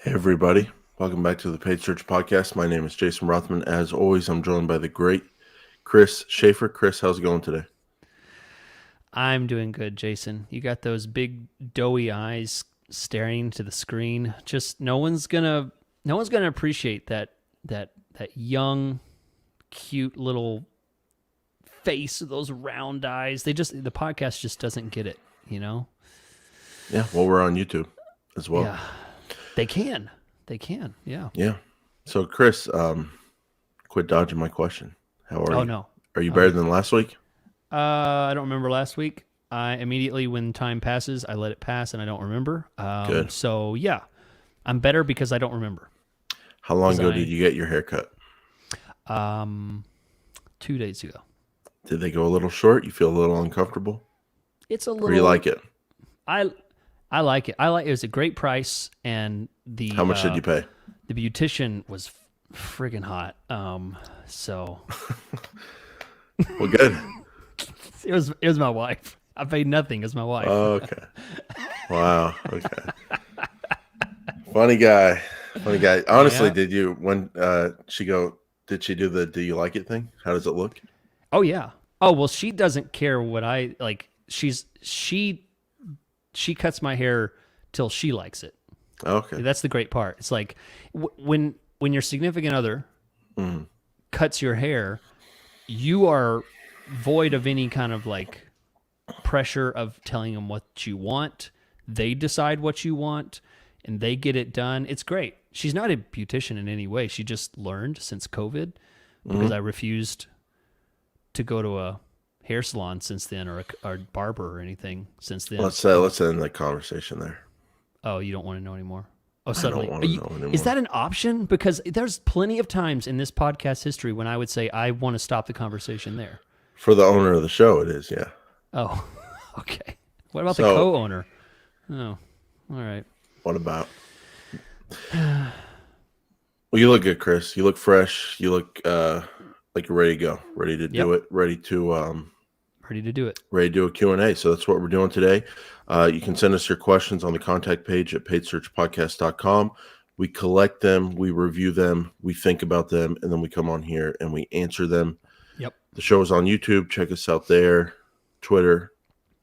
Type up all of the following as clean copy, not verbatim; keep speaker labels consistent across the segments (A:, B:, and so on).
A: Hey everybody, welcome back to the Paid Search Podcast. My name is Jason Rothman. As always, I'm joined by the great Chris Schaefer. Chris, how's it going today?
B: I'm doing good, Jason. You got those big doughy eyes staring to the screen. Just no one's gonna appreciate that young, cute little face with those round eyes. The podcast just doesn't get it, you know?
A: Yeah, well, we're on YouTube as well.
B: Yeah. They can. They can. Yeah.
A: Yeah. So, Chris, quit dodging my question. How are
B: Oh
A: you?
B: no.
A: Are you
B: Oh
A: better
B: yeah.
A: than last week?
B: I don't remember last week. I immediately, when time passes, I let it pass and I don't remember.
A: Good.
B: So yeah, I'm better because I don't remember.
A: How long
B: Because
A: ago did
B: I,
A: you get your hair cut?
B: um, 2 days ago.
A: Did they go a little short? You feel a little uncomfortable?
B: It's a
A: Or you like
B: little.
A: it?
B: I I like it. It was a great price, and
A: How much did you pay?
B: the beautician was friggin' hot. So
A: Well, good.
B: it was my wife. I paid nothing as my wife.
A: Okay. Wow. Okay. Funny guy. Funny guy. Honestly,
B: Yeah.
A: did you when did she do the do you like it thing? How does it look?
B: Oh yeah. Oh well, she doesn't care what I like. She cuts my hair till she likes it.
A: Okay.
B: That's the great part. It's like when your significant other
A: Mm.
B: cuts your hair, you are void of any kind of like pressure of telling them what you want. They decide what you want and they get it done. It's great. She's not a beautician in any way. She just learned since COVID because
A: Mm.
B: I refused to go to a hair salon since then or barber or anything since then.
A: Let's end the conversation there.
B: Oh, you don't want to know anymore. Oh,
A: I don't
B: suddenly.
A: want to know
B: Is
A: anymore.
B: that an option? Because there's plenty of times in this podcast history when I would say I want to stop the conversation there.
A: For the owner of the show, it is. Yeah.
B: Oh, okay. What about the
A: So
B: co-owner? Oh, all right.
A: what about? Well, you look good, Chris. You look fresh. You look like you're ready to go, ready to
B: Yep.
A: do it,
B: Ready to do it.
A: ready to do a Q&A. So that's what we're doing today. You can send us your questions on the contact page at paidsearchpodcast.com. We collect them, we review them, we think about them, and then we come on here and we answer them.
B: Yep.
A: The show is on YouTube. Check us out there. Twitter.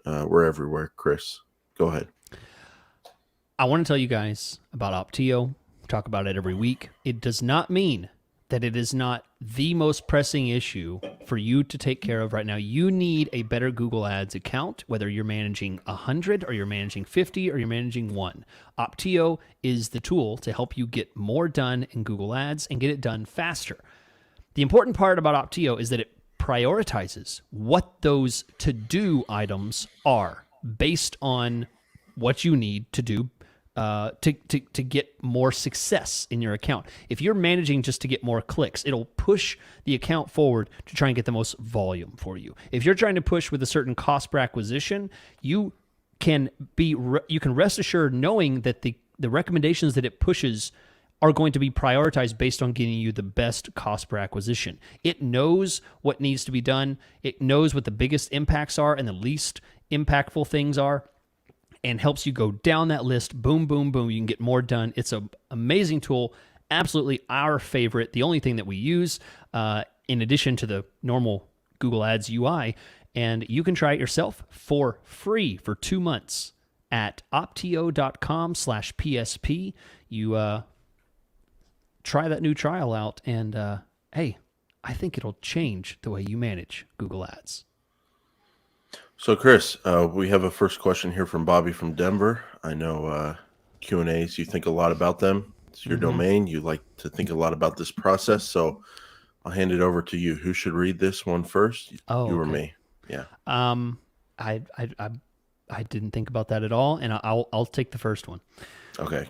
A: We're everywhere. Chris, go ahead.
B: I want to tell you guys about Optio. We talk about it every week. It does not mean that it is not the most pressing issue for you to take care of right now. You need a better Google Ads account, whether you're managing 100 or you're managing 50 or you're managing 1. Optio is the tool to help you get more done in Google Ads and get it done faster. The important part about Optio is that it prioritizes what those to-do items are based on what you need to do to get more success in your account. If you're managing just to get more clicks, it'll push the account forward to try and get the most volume for you. If you're trying to push with a certain cost per acquisition, you can rest assured knowing that the recommendations that it pushes are going to be prioritized based on getting you the best cost per acquisition. It knows what needs to be done. It knows what the biggest impacts are and the least impactful things are, and helps you go down that list. Boom, boom, boom. You can get more done. It's an amazing tool. Absolutely our favorite. The only thing that we use in addition to the normal Google Ads UI. And you can try it yourself for free for 2 months at optio.com/PSP. You try that new trial out, and hey, I think it'll change the way you manage Google Ads.
A: So, Chris, we have a first question here from Bobby from Denver. I know Q&As, you think a lot about them. It's your domain. You like to think a lot about this process. So I'll hand it over to you. Who should read this one first?
B: Oh,
A: You or
B: okay.
A: me? Yeah.
B: I didn't think about that at all, and I'll take the first one.
A: Okay.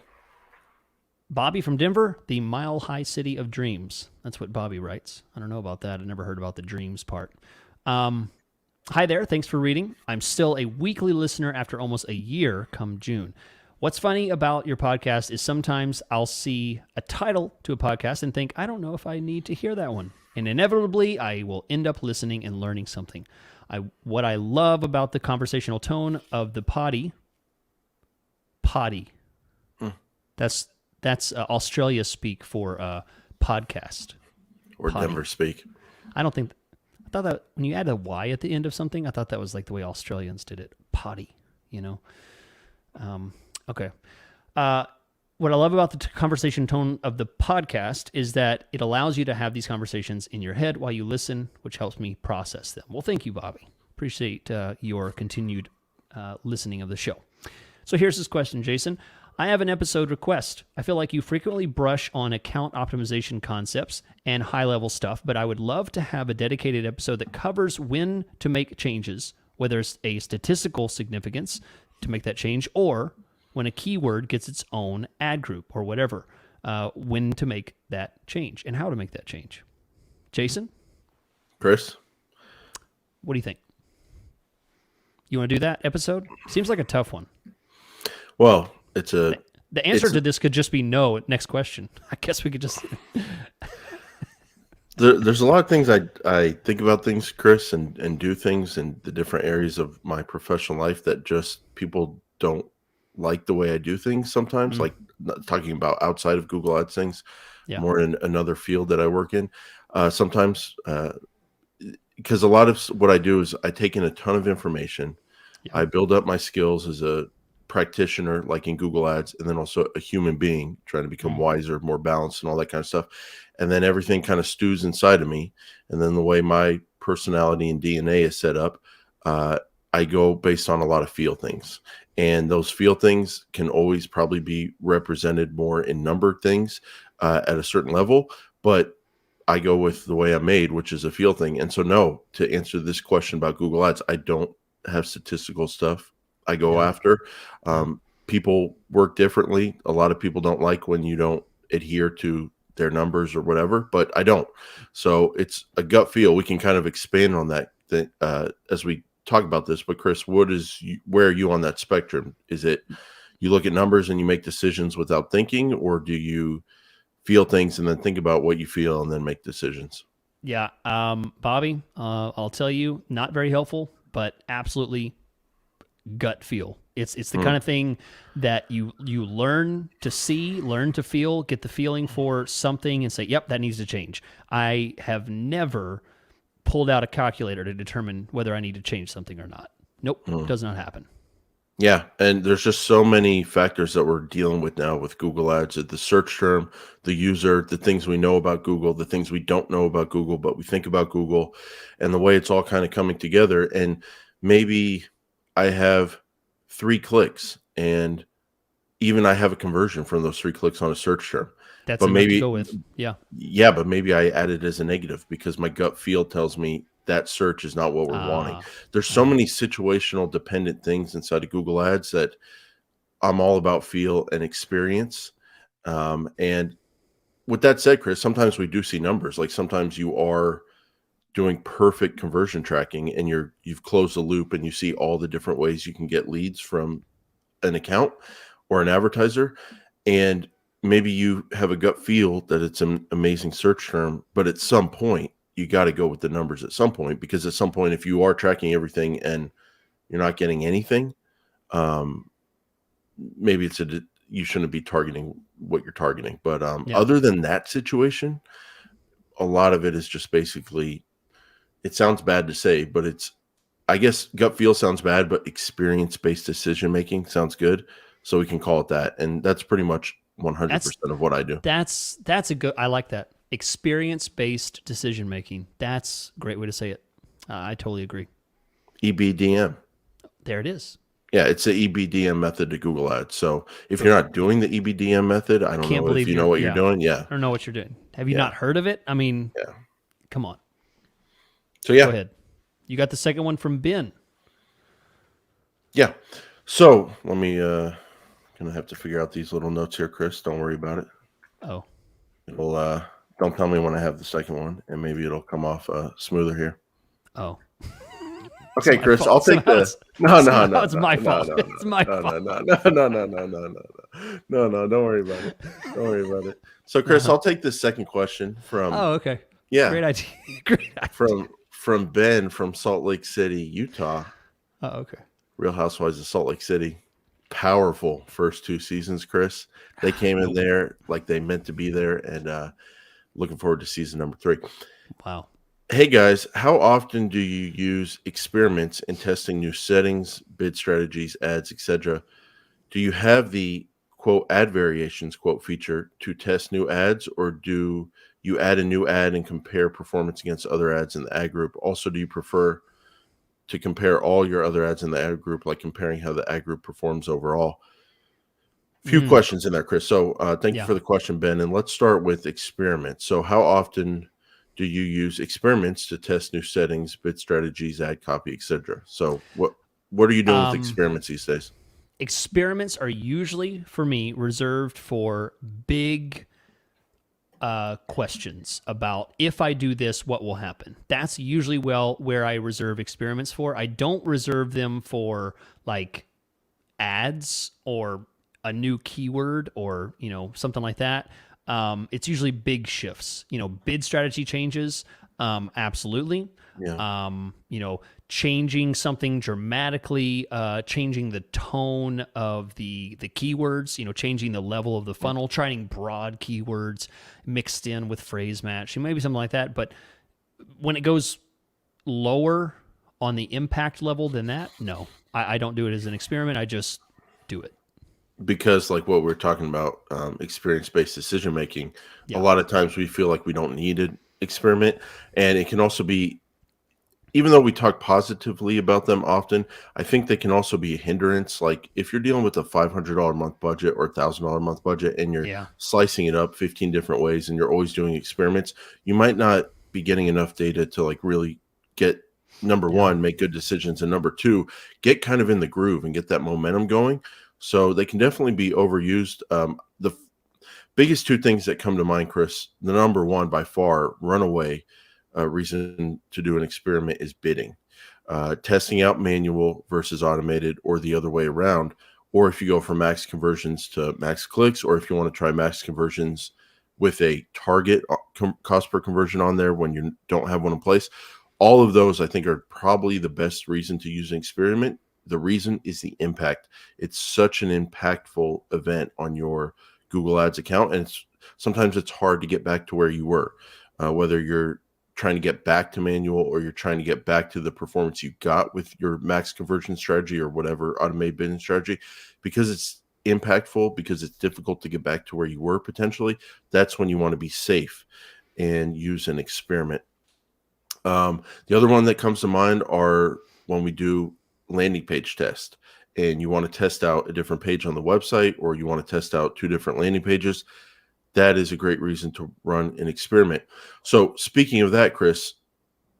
B: Bobby from Denver, the Mile High City of Dreams. That's what Bobby writes. I don't know about that. I never heard about the dreams part. Hi there. Thanks for reading. I'm still a weekly listener after almost a year come June. What's funny about your podcast is sometimes I'll see a title to a podcast and think, I don't know if I need to hear that one. And inevitably, I will end up listening and learning something. What I love about the conversational tone of the potty, that's That's Australia speak for podcast.
A: Or
B: Potty.
A: Denver speak.
B: I don't think. I thought that when you add a Y at the end of something, I thought that was like the way Australians did it. Potty, you know. Okay. What I love about the conversation tone of the podcast is that it allows you to have these conversations in your head while you listen, which helps me process them. Well, thank you, Bobby. Appreciate your continued listening of the show. So here's this question, Jason. I have an episode request. I feel like you frequently brush on account optimization concepts and high-level stuff, but I would love to have a dedicated episode that covers when to make changes, whether it's a statistical significance to make that change, or when a keyword gets its own ad group or whatever, when to make that change and how to make that change. Jason?
A: Chris?
B: What do you think? You want to do that episode? Seems like a tough one.
A: Well,
B: the answer to this could just be no. Next question. I guess we could just...
A: There's a lot of things I think about things, Chris, and do things in the different areas of my professional life that just people don't like the way I do things sometimes, like talking about outside of Google Ads things, more in another field that I work in. Sometimes, because a lot of what I do is I take in a ton of information. I build up my skills as a practitioner, like in Google Ads, and then also a human being trying to become wiser, more balanced, and all that kind of stuff. And then everything kind of stews inside of me. And then the way my personality and DNA is set up, I go based on a lot of feel things. And those feel things can always probably be represented more in numbered things at a certain level. But I go with the way I'm made, which is a feel thing. And so, no, to answer this question about Google Ads, I don't have statistical stuff I go after. People work differently. A lot of people don't like when you don't adhere to their numbers or whatever, but I don't. So it's a gut feel. We can kind of expand on that as we talk about this. But Chris, where are you on that spectrum? Is it you look at numbers and you make decisions without thinking, or do you feel things and then think about what you feel and then make decisions?
B: Yeah. Bobby, I'll tell you, not very helpful, but absolutely gut feel. It's the kind of thing that you learn to see, learn to feel, get the feeling for something and say, yep, that needs to change. I have never pulled out a calculator to determine whether I need to change something or not. Nope, does not happen.
A: Yeah, and there's just so many factors that we're dealing with now with Google Ads, the search term, the user, the things we know about Google, the things we don't know about Google, but we think about Google, and the way it's all kind of coming together. And maybe I have 3 clicks, and even I have a conversion from those 3 clicks on a search term.
B: That's
A: but maybe
B: to go with.
A: Yeah, but maybe I add it as a negative because my gut feel tells me that search is not what we're wanting. There's so many situational dependent things inside of Google Ads that I'm all about feel and experience. And with that said, Chris, sometimes we do see numbers. Like sometimes you are doing perfect conversion tracking and you've closed the loop and you see all the different ways you can get leads from an account or an advertiser. And maybe you have a gut feel that it's an amazing search term, but at some point you got to go with the numbers at some point, because at some point, if you are tracking everything and you're not getting anything, maybe you shouldn't be targeting what you're targeting. But other than that situation, a lot of it is just basically, it sounds bad to say, but I guess gut feel sounds bad, but experience-based decision-making sounds good. So we can call it that. And that's pretty much 100% of what I do.
B: That's I like that. Experience-based decision-making. That's a great way to say it. I totally agree.
A: EBDM.
B: There it is.
A: Yeah, it's the EBDM method to Google Ads. So if you're not doing the EBDM method, I don't know if you know what you're doing. Yeah.
B: I don't know what you're doing. Have you not heard of it? I mean, come on.
A: So yeah.
B: Go ahead. You got the second one from Ben.
A: Yeah. So let me, gonna have to figure out these little notes here, Chris. Don't worry about it.
B: Oh.
A: It'll, don't tell me when I have the second one, and maybe it'll come off smoother here.
B: Oh.
A: Okay, Chris, I'll take the. No.
B: It's my fault. It's my fault.
A: No. Don't worry about it. Don't worry about it. So, Chris, I'll take the second question from.
B: Oh, okay.
A: Yeah.
B: Great idea. Great idea.
A: From Ben from Salt Lake City, Utah.
B: Oh, okay.
A: Real Housewives of Salt Lake City. powerful first two seasons, Chris. They came in
B: Nope.
A: there like they meant to be there, and looking forward to season number 3.
B: Wow.
A: Hey guys, how often do you use experiments in testing new settings, bid strategies, ads, etc.? Do you have the quote ad variations quote feature to test new ads, or do you add a new ad and compare performance against other ads in the ad group? Also, do you prefer to compare all your other ads in the ad group, like comparing how the ad group performs overall? Few
B: Mm,
A: questions in there, Chris. So thank you
B: yeah.
A: for the question, Ben. And let's start with experiments. So how often do you use experiments to test new settings, bid strategies, ad copy, etc.? So what are you doing with
B: Um,
A: experiments these days?
B: experiments are usually for me reserved for big questions about if I do this, what will happen. That's usually where I reserve experiments for. I don't reserve them for like ads or a new keyword or something like that. It's usually big shifts. Bid strategy changes. Absolutely.
A: Yeah.
B: Changing something dramatically, changing the tone of the keywords, changing the level of the funnel, trying broad keywords mixed in with phrase match, maybe something like that. But when it goes lower on the impact level than that, no, I don't do it as an experiment. I just do it.
A: Because like what we're talking about, experience-based decision making, a
B: Yeah.
A: lot of times we feel like we don't need an experiment, and it can also be, even though we talk positively about them often, I think they can also be a hindrance. Like if you're dealing with a $500 a month budget or $1,000 a month budget, and you're
B: Yeah.
A: slicing it up 15 different ways, and you're always doing experiments, you might not be getting enough data to like really get, number
B: Yeah.
A: one, make good decisions, and number two, get kind of in the groove and get that momentum going. So they can definitely be overused. The biggest two things that come to mind, Chris, the number one by far, runaway reason to do an experiment is bidding. Testing out manual versus automated, or the other way around. Or if you go from max conversions to max clicks, or if you want to try max conversions with a target cost per conversion on there when you don't have one in place. All of those, I think, are probably the best reason to use an experiment. The reason is the impact. It's such an impactful event on your Google Ads account, and sometimes it's hard to get back to where you were, whether you're trying to get back to manual or you're trying to get back to the performance you got with your max conversion strategy or whatever automated bidding strategy, because it's impactful, because it's difficult to get back to where you were potentially. That's when you want to be safe and use an experiment. The other one that comes to mind are when we do landing page test, and you want to test out a different page on the website, or you want to test out two different landing pages. That is a great reason to run an experiment. So speaking of that, Chris,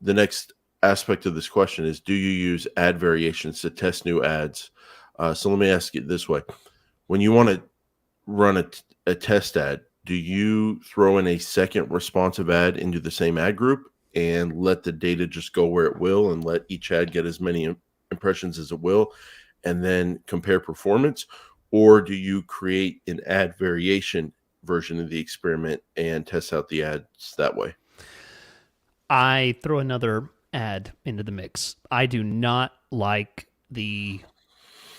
A: the next aspect of this question is, do you use ad variations to test new ads? So let me ask it this way. When you want to run a test ad, do you throw in a second responsive ad into the same ad group and let the data just go where it will and let each ad get as many impressions as it will, and then compare performance? Or do you create an ad variation version of the experiment and test out the ads that way?
B: I throw another ad into the mix. I do not like the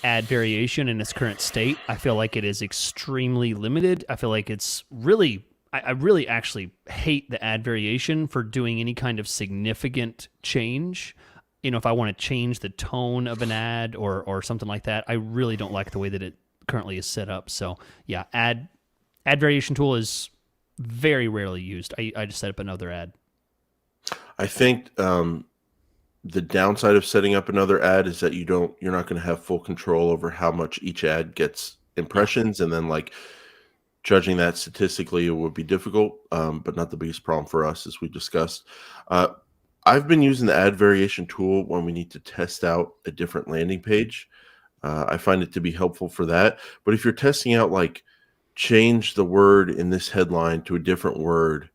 B: ad variation in its current state. I feel like it is extremely limited. I feel like it's really, I really actually hate the ad variation for doing any kind of significant change. If I want to change the tone of an ad or something like that, I really don't like the way that it currently is set up. So yeah, ad variation tool is very rarely used. I just set up another ad.
A: I think the downside of setting up another ad is that you're not going to have full control over how much each ad gets
B: Yeah.
A: impressions, and then like judging that statistically, it would be difficult, but not the biggest problem for us, as we discussed. Uh, I've been using the ad variation tool when we need to test out a different landing page. I find it to be helpful for that. But if you're testing out, like, change the word in this headline to a different word,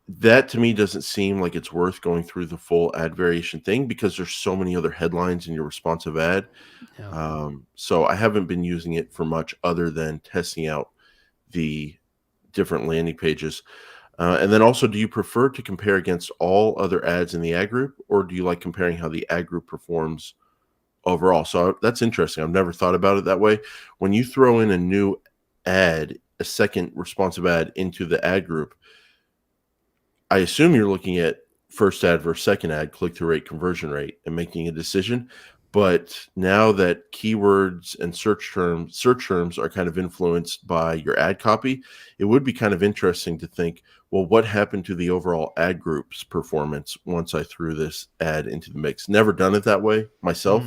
A: that to me doesn't seem like it's worth going through the full ad variation thing, because there's so many other headlines in your responsive ad.
B: Yeah.
A: So I haven't been using it for much other than testing out the different landing pages. And then also, do you prefer to compare against all other ads in the ad group, or do you like comparing how the ad group performs overall. So that's interesting. I've never thought about it that way. When you throw in a new ad, a second responsive ad into the ad group, I assume you're looking at first ad versus second ad, click-through rate, conversion rate, and making a decision. But now that keywords and search terms are kind of influenced by your ad copy, it would be kind of interesting to think, well, what happened to the overall ad group's performance once I threw this ad into the mix? Never done it that way myself,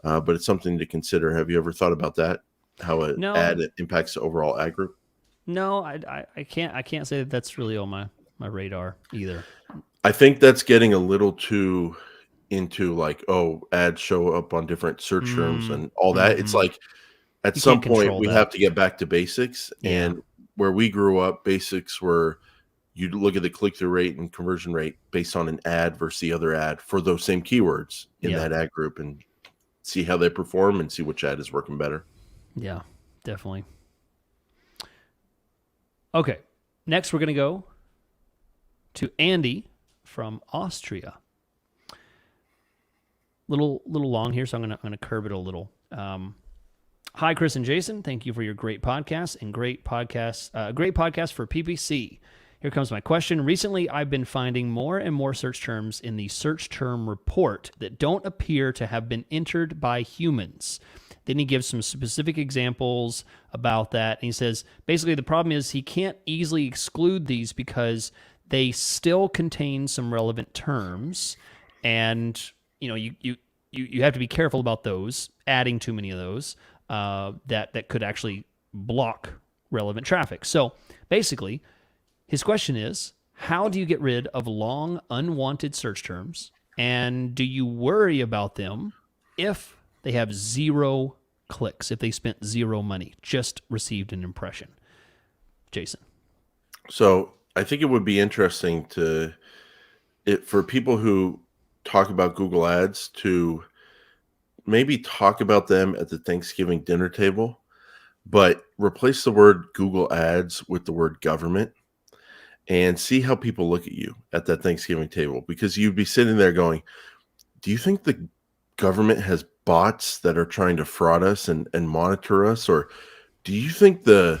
A: but it's something to consider. Have you ever thought about that? How an ad
B: No,
A: impacts the overall ad group?
B: no, I can't say that that's really on my radar either.
A: I think that's getting a little too into like, oh, ads show up on different search terms and all that. It's like at
B: You
A: some
B: can't
A: point
B: control
A: we
B: that.
A: have to get back to basics.
B: Yeah.
A: And where we grew up, basics were you look at the click-through rate and conversion rate based on an ad versus the other ad for those same keywords in
B: Yeah.
A: that ad group and see how they perform and see which ad is working better.
B: Yeah, definitely. Okay. Next, we're going to go to Andy from Austria. Little long here, so I'm gonna curve it a little. Hi, Chris and Jason. Thank you for your great podcast and great podcast for PPC. Here comes my question. Recently, I've been finding more and more search terms in the search term report that don't appear to have been entered by humans. Then he gives some specific examples about that. And he says, basically, the problem is he can't easily exclude these because they still contain some relevant terms. And, you have to be careful about those, adding too many of those, that could actually block relevant traffic. So basically, his question is, how do you get rid of long, unwanted search terms? And do you worry about them if they have 0 clicks, if they spent 0 money, just received an impression? Jason.
A: So I think it would be interesting for people who talk about Google Ads to maybe talk about them at the Thanksgiving dinner table, but replace the word Google Ads with the word government and see how people look at you at that Thanksgiving table, because you'd be sitting there going, do you think the government has bots that are trying to fraud us and monitor us? Or do you think the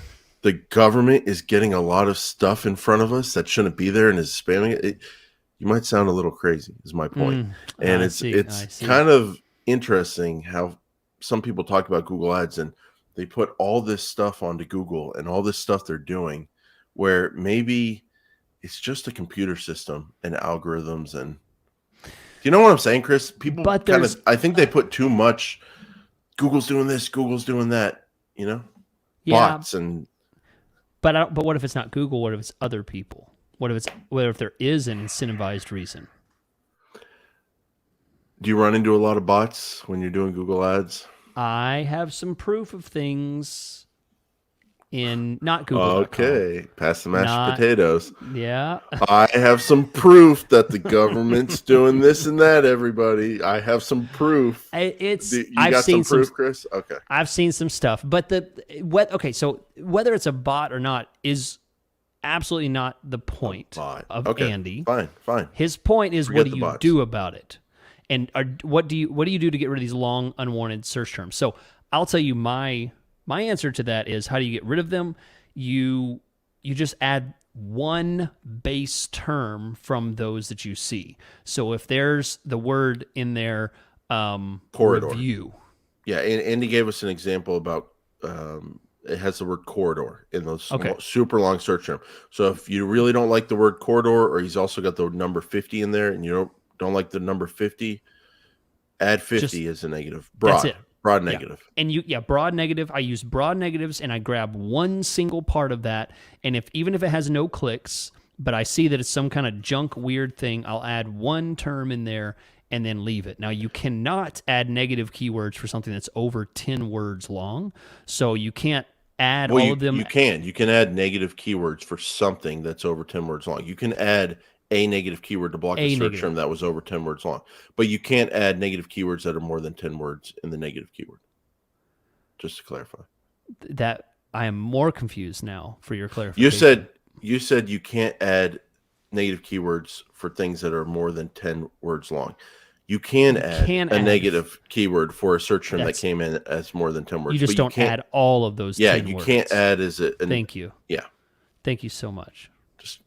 A: government is getting a lot of stuff in front of us that shouldn't be there and is spamming it? You might sound a little crazy is my point. And
B: I
A: it's
B: see.
A: kind of interesting how some people talk about Google Ads and they put all this stuff onto Google and all this stuff they're doing where maybe it's just a computer system and algorithms. And do you know what I'm saying, Chris? People I think they put too much Google's doing this, Google's doing that,
B: Yeah,
A: bots and
B: but what if it's not Google? What if it's other people? What if there is an incentivized reason?
A: Do you run into a lot of bots when you're doing Google Ads?
B: I have some proof of things in not Google.
A: Okay, pass the mashed potatoes.
B: Yeah.
A: I have some proof that the government's doing this and that, everybody. I have some proof.
B: I've seen
A: some proof, Chris? Okay.
B: I've seen some stuff, but so whether it's a bot or not is absolutely not the point of Andy.
A: Fine.
B: His point is,
A: Forget
B: what do you do about it? And what do you do to get rid of these long, unwanted search terms? So I'll tell you my answer to that is, how do you get rid of them? You just add one base term from those that you see. So if there's the word in there,
A: corridor.
B: Review.
A: Yeah, and Andy gave us an example about it has the word corridor in those super long search term. So if you really don't like the word corridor, or he's also got the number 50 in there, and you don't like the number 50, add 50 as a negative.
B: That's it.
A: Broad negative.
B: Yeah. And broad negative. I use broad negatives and I grab one single part of that. And even if it has no clicks, but I see that it's some kind of junk weird thing, I'll add one term in there and then leave it. Now, you cannot add negative keywords for something that's over 10 words long. So you can't add all of them.
A: You can add negative keywords for something that's over 10 words long. You can add a negative keyword to block a search term that was over 10 words long. But you can't add negative keywords that are more than 10 words in the negative keyword. Just to clarify.
B: That I am more confused now for your clarification.
A: You said you can't add negative keywords for things that are more than 10 words long. You can add
B: can
A: a
B: add-
A: negative keyword for a search term that
B: That's-
A: came in as more than 10 words.
B: You just
A: but
B: don't
A: can't,
B: add all of those 10
A: you
B: words.
A: can't add as a.
B: Thank you.
A: Yeah.
B: Thank you so much.
A: Just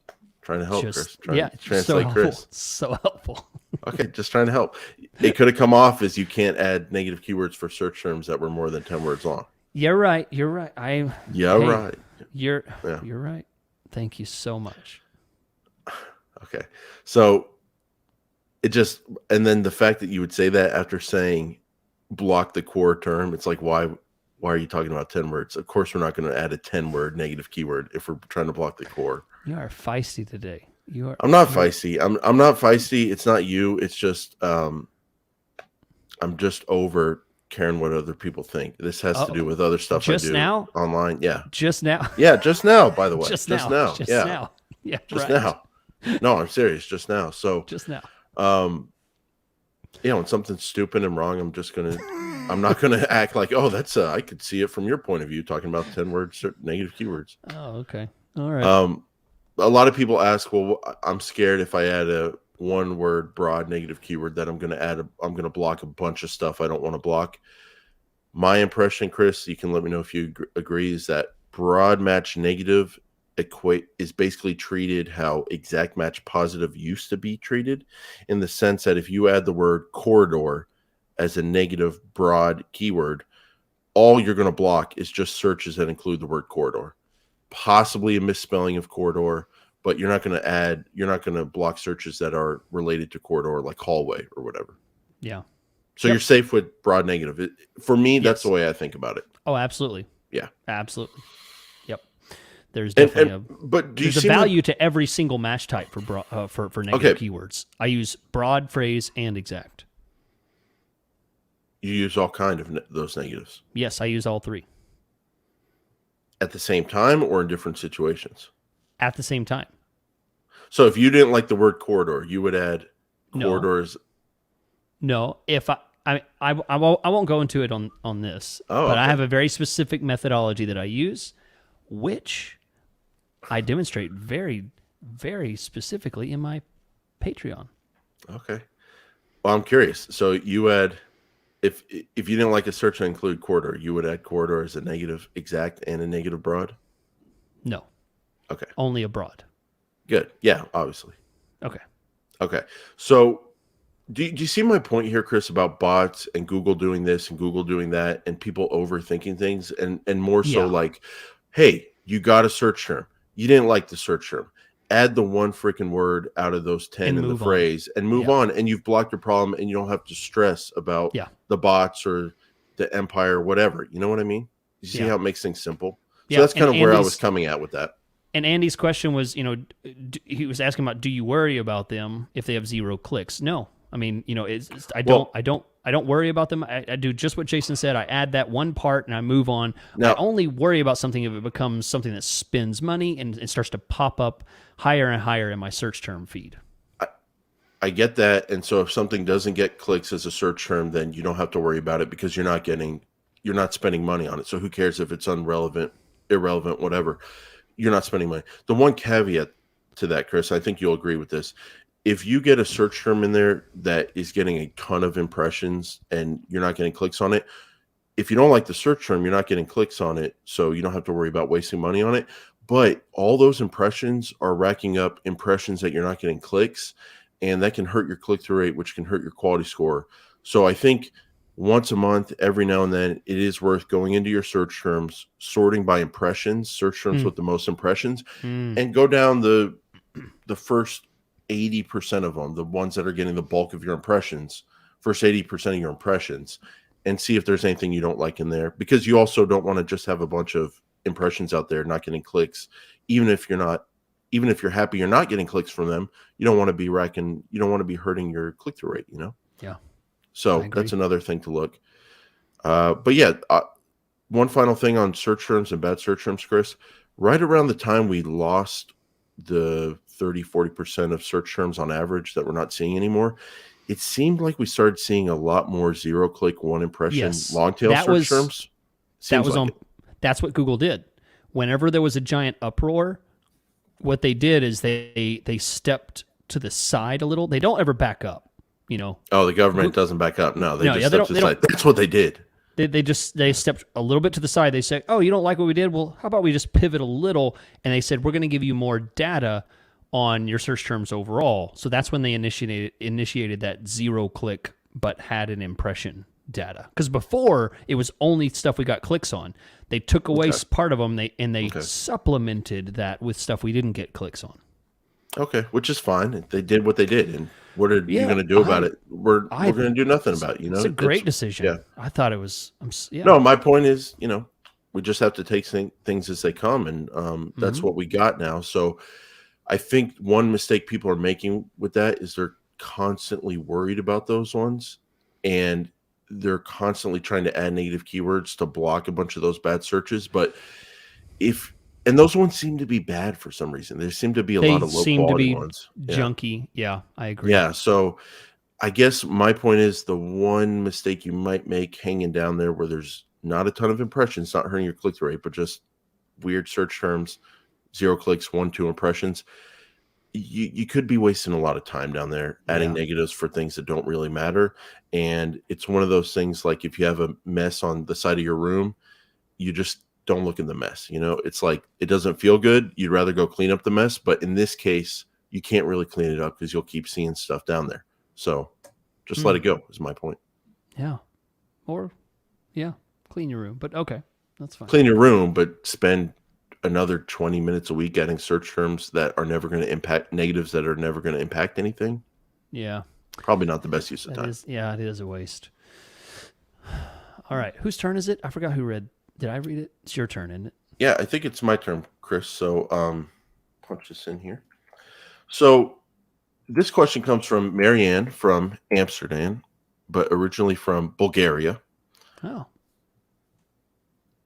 A: trying to help,
B: Just,
A: Chris. Trying to
B: so
A: translate
B: helpful.
A: Chris.
B: So helpful.
A: Okay, just trying to help. It could have come off as you can't add negative keywords for search terms that were more than 10 words long.
B: You're right. You're right.
A: Right.
B: You're right. Thank you so much.
A: Okay. So it just, and then the fact that you would say that after saying block the core term, it's like, why are you talking about 10 words? Of course, we're not going to add a 10-word negative keyword if we're trying to block the core.
B: You are feisty today.
A: I'm not feisty. I'm not feisty. It's not you. It's just, I'm just over caring what other people think. This has to do with other stuff
B: just
A: I do
B: now?
A: online. Yeah.
B: Just now?
A: Yeah, just now, by the way.
B: Just
A: now.
B: now.
A: Yeah.
B: Just
A: now. No, I'm serious. Just now. So
B: just now.
A: When something's stupid and wrong, I'm not gonna act like, oh, that's I could see it from your point of view, talking about 10 words, negative keywords.
B: Oh, okay. All right.
A: A lot of people ask, well, I'm scared if I add a 1-word broad negative keyword that I'm gonna block a bunch of stuff I don't want to block. My impression, Chris, you can let me know if you agree, is that broad match negative is basically treated how exact match positive used to be treated, in the sense that if you add the word corridor as a negative broad keyword, all you're going to block is just searches that include the word corridor, possibly a misspelling of corridor, but you're not going to block searches that are related to corridor, like hallway or whatever.
B: Yeah.
A: So you're safe with broad negative. For me, that's the way I think about it.
B: Oh, absolutely.
A: Yeah.
B: Absolutely. Yep. There's definitely there's a value to every single match type for negative keywords. I use broad, phrase, and exact.
A: You use all kind of those negatives.
B: Yes, I use all three.
A: At the same time or in different situations?
B: At the same time.
A: So if you didn't like the word corridor, you would add corridors.
B: No, if I won't go into it on this, but I have a very specific methodology that I use, which I demonstrate very, very specifically in my Patreon.
A: Okay. Well, I'm curious. So you add, if you didn't like a search that include corridor, you would add corridor as a negative exact and a negative broad?
B: No.
A: Okay.
B: Only a broad.
A: Good. Yeah, obviously.
B: Okay.
A: So do you see my point here, Chris, about bots and Google doing this and Google doing that and people overthinking things, and more so like, hey, you got a search term. You didn't like the search term. Add the one freaking word out of those 10 in the phrase and move on, and you've blocked your problem, and you don't have to stress about the bots or the empire or whatever. You know what I mean? You see how it makes things simple? So that's kind of where I was coming at with that.
B: And Andy's question was, he was asking about, do you worry about them if they have 0 clicks? No. I mean, I don't worry about them. I do just what Jason said. I add that one part and I move on. Now, I only worry about something if it becomes something that spends money and it starts to pop up higher and higher in my search term feed.
A: I get that. And so if something doesn't get clicks as a search term, then you don't have to worry about it because you're not spending money on it. So who cares if it's irrelevant, whatever. You're not spending money. The one caveat to that, Chris, I think you'll agree with this. If you get a search term in there that is getting a ton of impressions and you're not getting clicks on it, if you don't like the search term, you're not getting clicks on it, so you don't have to worry about wasting money on it. But all those impressions are racking up impressions that you're not getting clicks, and that can hurt your click-through rate, which can hurt your quality score. So I think once a month, every now and then, it is worth going into your search terms, sorting by impressions, search terms with the most impressions, and go down the first 80% of them, the ones that are getting the bulk of your impressions, first 80% of your impressions, and see if there's anything you don't like in there. Because you also don't want to just have a bunch of impressions out there not getting clicks, even if you're happy you're not getting clicks from them. You don't want to be hurting your click-through rate,
B: Yeah.
A: So that's another thing to look. But yeah, one final thing on search terms and bad search terms, Chris. Right around the time we lost the 30-40% of search terms on average that we're not seeing anymore, it seemed like we started seeing a lot more 0-click, 1 impression long tail search terms.
B: That's what Google did. Whenever there was a giant uproar, what they did is they stepped to the side a little. They don't ever back up.
A: Oh, the government doesn't back up. No, they
B: No,
A: just
B: yeah,
A: stepped aside. That's what they did.
B: they stepped a little bit to the side. They said, "Oh, you don't like what we did? Well, how about we just pivot a little?" And they said, "We're going to give you more data on your search terms overall." So that's when they initiated that 0-click but had an impression data. Because before it was only stuff we got clicks on. They took away part of them. They supplemented that with stuff we didn't get clicks on.
A: Okay, which is fine. They did what they did, and what are you going to do about it? We're going to do nothing about it.
B: It's a great decision.
A: Yeah.
B: I thought it was.
A: No, my point is, we just have to take things as they come, and that's what we got now. So I think one mistake people are making with that is they're constantly worried about those ones, and they're constantly trying to add negative keywords to block a bunch of those bad searches. But and those ones seem to be bad for some reason. There seem to be a lot of low quality ones.
B: Junky. Yeah, I agree.
A: Yeah. So I guess my point is the one mistake you might make hanging down there where there's not a ton of impressions, not hurting your click-through rate, but just weird search terms, 0 clicks, 1, 2 impressions. You could be wasting a lot of time down there adding negatives for things that don't really matter. And it's one of those things like if you have a mess on the side of your room, you just don't look in the mess. It's like it doesn't feel good. You'd rather go clean up the mess. But in this case, you can't really clean it up because you'll keep seeing stuff down there. So just let it go is my point.
B: Yeah. Or, clean your room. But okay, that's fine.
A: Clean your room, but spend another 20 minutes a week adding search terms that are never going to impact negatives that are never going to impact anything.
B: Yeah.
A: Probably not the best use of time.
B: It is a waste. All right. Whose turn is it? I forgot who read. Did I read it? It's your turn, isn't it?
A: Yeah, I think it's my turn, Chris. So punch this in here. So this question comes from Marianne from Amsterdam, but originally from Bulgaria.
B: Oh.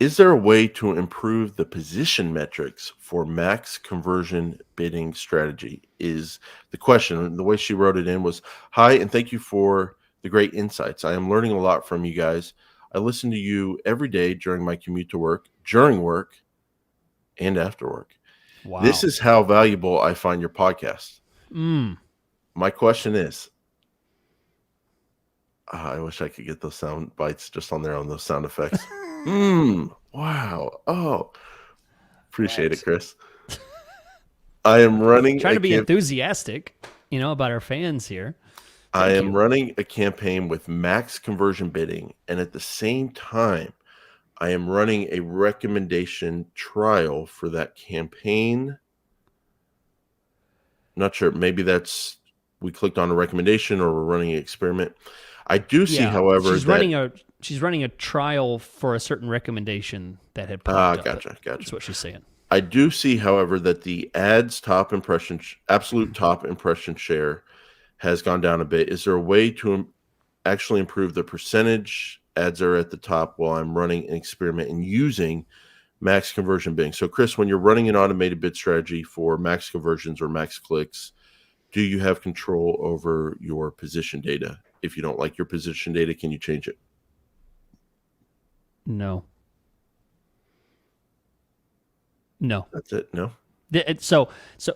A: Is there a way to improve the position metrics for max conversion bidding strategy? Is the question. The way she wrote it in was, "Hi, and thank you for the great insights. I am learning a lot from you guys. I listen to you every day during my commute to work, during work, and after work.
B: Wow.
A: This is how valuable I find your podcast."
B: Mm.
A: My question is, I wish I could get those sound bites just on their own, those sound effects. Wow. Oh, appreciate it, Chris. I am running.
B: Trying to be enthusiastic, about our fans here.
A: I am running a campaign with max conversion bidding, and at the same time, I am running a recommendation trial for that campaign. Not sure. Maybe we clicked on a recommendation or we're running an experiment. I do see, however,
B: she's running a trial for a certain recommendation that had popped up.
A: Gotcha.
B: That's what she's saying.
A: I do see, however, that the ads absolute top impression share has gone down a bit. Is there a way to actually improve the percentage ads are at the top while I'm running an experiment and using max conversion bidding? So, Chris, when you're running an automated bid strategy for max conversions or max clicks, do you have control over your position data? If you don't like your position data, can you change it?
B: No.
A: That's it. No.
B: So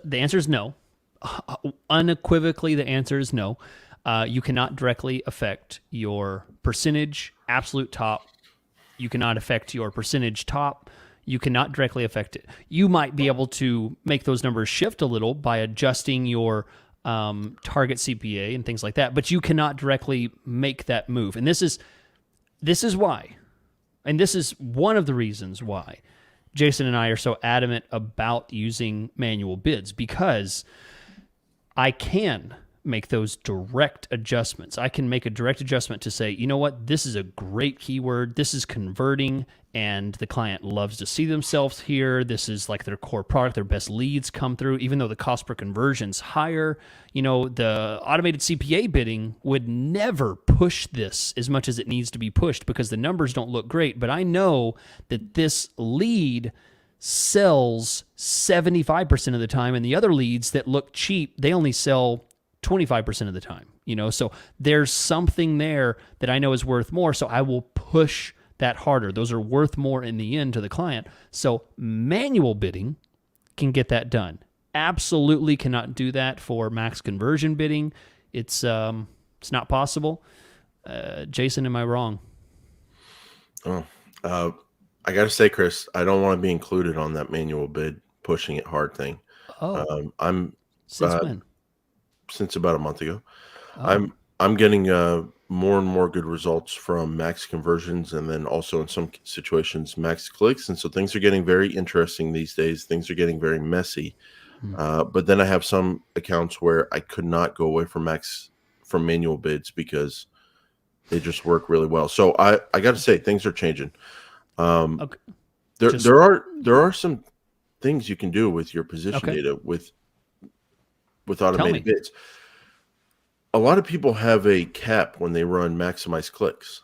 B: the answer is no. Unequivocally, the answer is no. You cannot directly affect your percentage absolute top. You cannot affect your percentage top. You cannot directly affect it. You might be able to make those numbers shift a little by adjusting your target CPA and things like that, but you cannot directly make that move. And this is why, and this is one of the reasons why Jason and I are so adamant about using manual bids, because I can make those direct adjustments. I can make a direct adjustment to say, you know what, this is a great keyword. This is converting, and the client loves to see themselves here. This is like their core product. Their best leads come through, even though the cost per conversion's higher. The automated CPA bidding would never push this as much as it needs to be pushed because the numbers don't look great. But I know that this lead sells 75% of the time, and the other leads that look cheap, they only sell 25% of the time, so there's something there that I know is worth more. So I will push that harder. Those are worth more in the end to the client. So manual bidding can get that done. Absolutely cannot do that for max conversion bidding. It's It's not possible. Jason, am I wrong?
A: Oh, I got to say, Chris, I don't want to be included on that manual bid pushing it hard thing.
B: Oh,
A: I'm
B: since when?
A: since about a month ago.
B: Oh,
A: I'm getting more and more good results from max conversions, and then also in some situations max clicks, and so things are getting very interesting these days. Things are getting very messy. But then I have some accounts where I could not go away from manual bids because they just work really well. So I got to say things are changing. Um,
B: okay.
A: there
B: Just
A: there are some things you can do with your position
B: okay.
A: data with
B: Tell
A: automated
B: me.
A: bids. A lot of people have a cap when they run maximize clicks.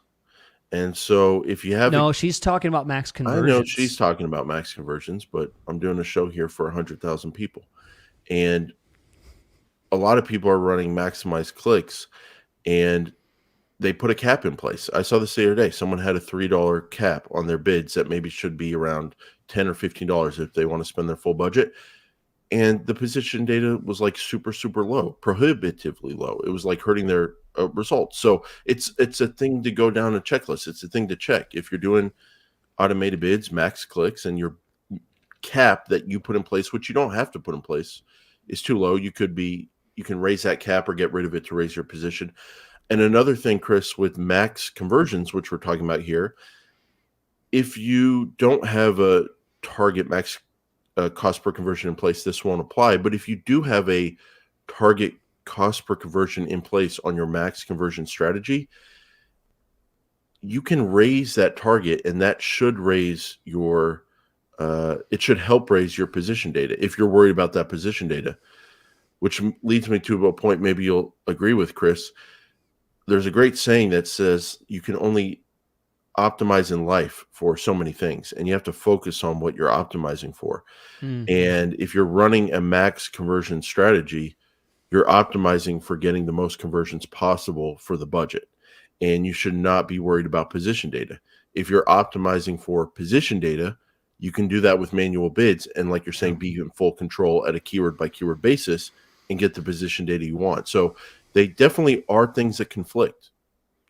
A: And so if you have
B: No, she's talking about max
A: I know she's
B: conversions.
A: talking about max conversions, but I'm doing a show here for 100,000 people. And a lot of people are running maximize clicks and they put a cap in place. I saw this the other day. Someone had a $3 cap on their bids that maybe should be around $10 or $15 if they want to spend their full budget. And the position data was like super, super low, prohibitively low. It was like hurting their results. So it's a thing to go down a checklist. It's a thing to check. If you're doing automated bids, max clicks, and your cap that you put in place, which you don't have to put in place, is too low, you can raise that cap or get rid of it to raise your position. And another thing, Chris, with max conversions, which we're talking about here, if you don't have a target max cost per conversion in place, this won't apply. But if you do have a target cost per conversion in place on your max conversion strategy, you can raise that target, and that should raise your it should help raise your position data if you're worried about that position data, which leads me to a point maybe you'll agree with, Chris. There's a great saying that says you can only optimize in life for so many things, and you have to focus on what you're optimizing for.
B: Mm,
A: And if you're running a max conversion strategy, you're optimizing for getting the most conversions possible for the budget. And you should not be worried about position data. If you're optimizing for position data, you can do that with manual bids. And like you're saying, be in full control at a keyword by keyword basis and get the position data you want. So they definitely are things that conflict.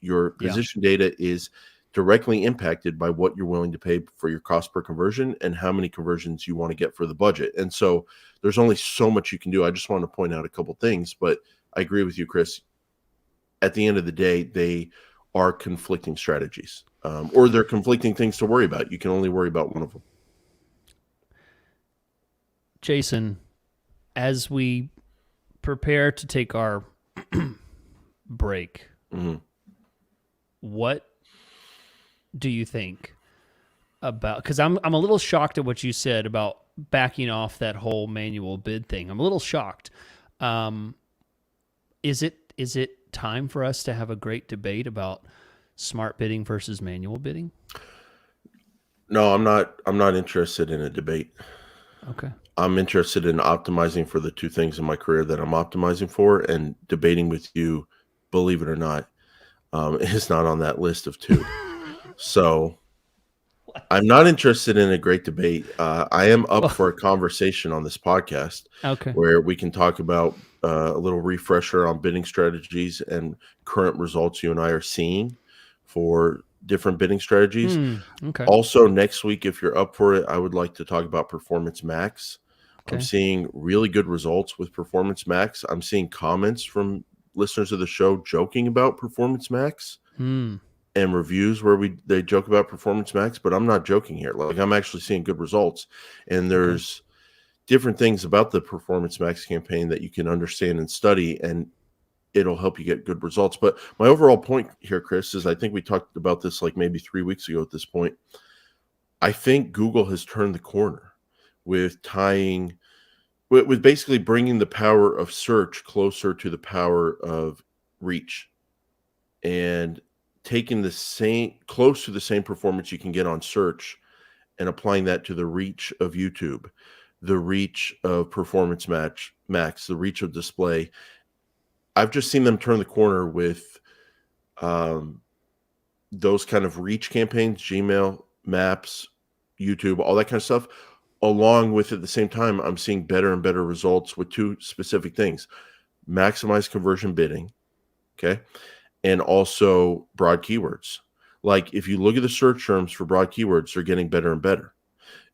A: Your
B: yeah.
A: position data is directly impacted by what you're willing to pay for your cost per conversion and how many conversions you want to get for the budget. And so there's only so much you can do. I just want to point out a couple things, but I agree with you, Chris. At the end of the day, they are conflicting strategies, or they're conflicting things to worry about. You can only worry about one of them.
B: Jason, as we prepare to take our break, what do you think about, because I'm a little shocked at what you said about backing off that whole manual bid thing. I'm a little shocked. Is it time for us to have a great debate about smart bidding versus manual bidding?
A: No, I'm not interested in a debate.
B: Okay.
A: I'm interested in optimizing for the two things in my career that I'm optimizing for, and debating with you, believe it or not, is not on that list of two. So I'm not interested in a great debate. I am up
B: Well,
A: for a conversation on this podcast
B: okay.
A: where we can talk about a little refresher on bidding strategies and current results you and I are seeing for different bidding strategies.
B: Okay.
A: Also, next week, if you're up for it, I would like to talk about Performance Max. I'm
B: Okay.
A: seeing really good results with Performance Max. I'm seeing comments from listeners of the show joking about Performance Max and reviews where they joke about Performance Max, but I'm not joking here. Like, I'm actually seeing good results. And
B: Okay.
A: there's different things about the Performance Max campaign that you can understand and study, and it'll help you get good results. But my overall point here, Chris, is I think we talked about this like maybe 3 weeks ago at this point. I think Google has turned the corner with with basically bringing the power of search closer to the power of reach, and taking close to the same performance you can get on search and applying that to the reach of YouTube, the reach of Performance Max, the reach of display. I've just seen them turn the corner with those kind of reach campaigns, Gmail, Maps, YouTube, all that kind of stuff. Along with, at the same time, I'm seeing better and better results with two specific things: maximize conversion bidding, Okay. And also broad keywords. Like if you look at the search terms for broad keywords, they're getting better and better.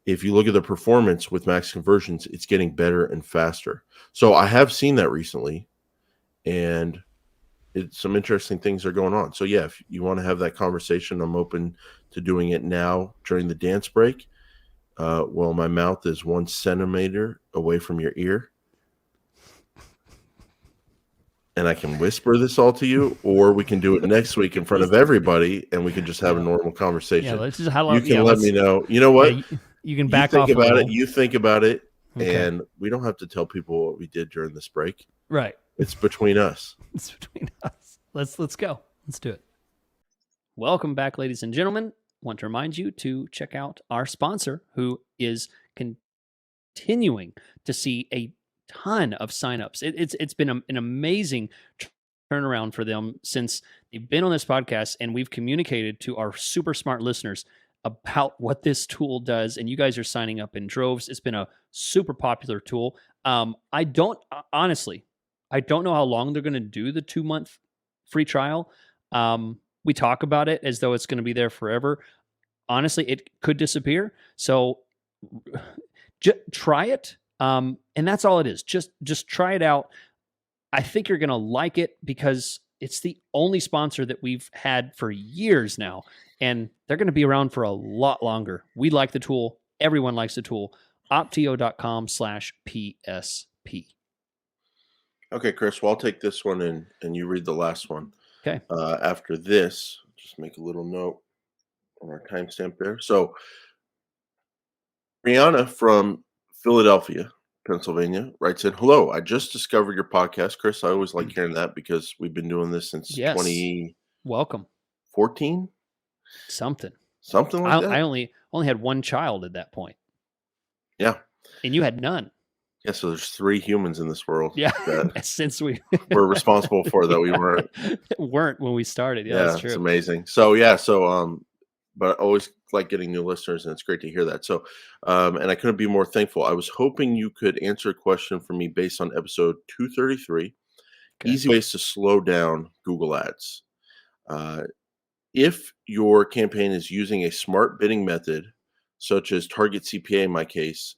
A: If you look at the performance with max conversions, it's getting better and faster. So I have seen that recently, and some interesting things are going on. So yeah, if you want to have that conversation, I'm open to doing it now during the dance break. Well, my mouth is 1 centimeter away from your ear, and I can whisper this all to you, or we can do it next week in front of everybody, and we can just have a normal conversation.
B: Yeah, let's just how
A: You can let me know. You know what?
B: You can
A: You
B: back
A: think
B: off a
A: about it.
B: little.
A: You think about it,
B: Okay.
A: and we don't have to tell people what we did during this break.
B: Right.
A: It's between us.
B: It's between us. Let's go. Let's do it. Welcome back, ladies and gentlemen. Want to remind you to check out our sponsor, who is continuing to see a ton of signups. It's been an amazing turnaround for them since they've been on this podcast, and we've communicated to our super smart listeners about what this tool does, and you guys are signing up in droves. It's been a super popular tool. I don't honestly, I don't know how long they're going to do the 2-month free trial. We talk about it as though it's going to be there forever. Honestly, it could disappear. So try it. And that's all it is. Just try it out. I think you're going to like it because it's the only sponsor that we've had for years now, and they're going to be around for a lot longer. We like the tool. Everyone likes the tool. Optio.com/PSP.
A: Okay, Chris. Well, I'll take this one and you read the last one.
B: Okay.
A: After this, just make a little note on our timestamp there. So, Brianna from Philadelphia, Pennsylvania, writes in, "Hello, I just discovered your podcast, Chris. I always like hearing that because we've been doing this since
B: Yes.
A: 2014,
B: Welcome. Something
A: like that.
B: I only had one child at that point.
A: Yeah.
B: And you had none.
A: Yeah, so there's 3 humans in this world
B: Yeah.
A: that
B: Since we
A: we're responsible for that we
B: weren't when we started. Yeah, that's true.
A: It's amazing. So yeah, but I always like getting new listeners, and it's great to hear that. So and I couldn't be more thankful. I was hoping you could answer a question for me based on episode 233.
B: Okay.
A: Easy ways to slow down Google Ads. If your campaign is using a smart bidding method, such as target CPA in my case,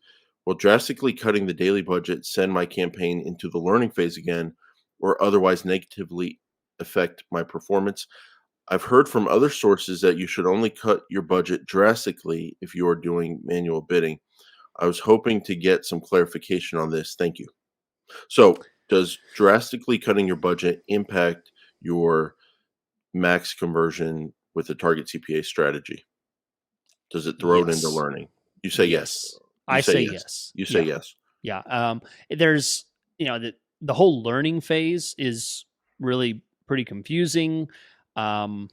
A: will drastically cutting the daily budget send my campaign into the learning phase again, or otherwise negatively affect my performance? I've heard from other sources that you should only cut your budget drastically if you are doing manual bidding. I was hoping to get some clarification on this. Thank you. So, does drastically cutting your budget impact your max conversion with the target CPA strategy? Does it throw it into
B: Yes.
A: learning? You say yes.
B: I say yes.
A: You say yes.
B: Yeah. There's, the whole learning phase is really pretty confusing. The